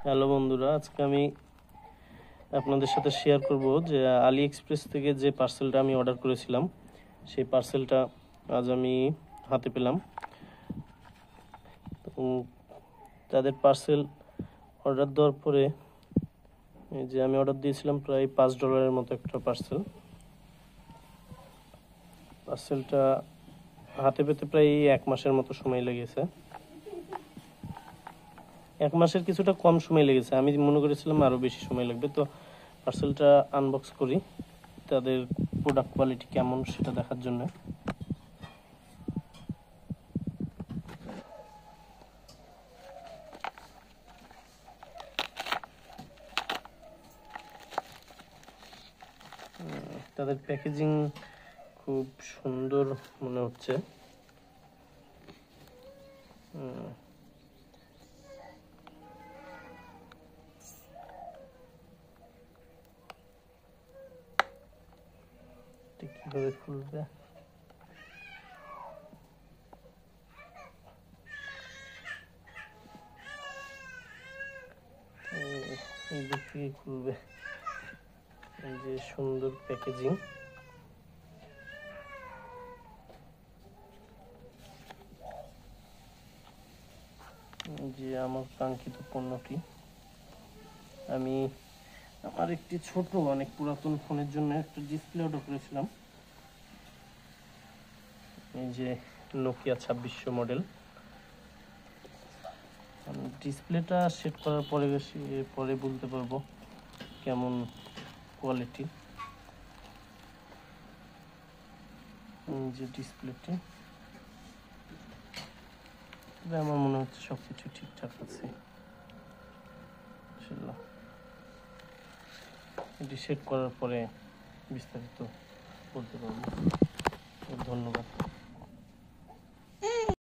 Hello বন্ধুরা, আজকে আমি আপনাদের সাথে শেয়ার করব যে আলি এক্সপ্রেস থেকে যে পার্সেলটা আমি অর্ডার করেছিলাম সেই পার্সেলটা আজ আমি হাতে পেলাম। তাদের পার্সেল অর্ডার দেওয়ার পরে এই যে আমি অর্ডার দিয়েছিলাম প্রায় $5 মতো একটা পার্সেলটা হাতে পেতে প্রায় 1 মাসের মতো সময় লেগেছে। 1 মাসের কিছুটা কম সময় লেগেছে, আমি মনে করেছিলাম আরও বেশি সময় লাগবে। তো পার্সেলটা আনবক্স করি তাদের প্রোডাক্ট কোয়ালিটি কেমন সেটা দেখার জন্য। তাদের প্যাকেজিং খুব সুন্দর মনে হচ্ছে। কিভাবে খুলবে, এই দিক থেকে খুলবে। এই যে সুন্দর প্যাকেজিং, যে আমার কাঙ্ক্ষিত পণ্যটি আমি আমার একটি ছোট অনেক পুরাতন ফোনের জন্য একটা ডিসপ্লে অর্ডার করেছিলাম। এই যে নোকিয়া 2600 মডেল। ডিসপ্লেটা সেট করার পরে বলতে পারবো কেমন কোয়ালিটি। যে ডিসপ্লেটি, তবে আমার মনে হচ্ছে সবকিছু ঠিকঠাক আছে। এটি সেট করার পরে বিস্তারিত বলতে পারবো। ধন্যবাদ।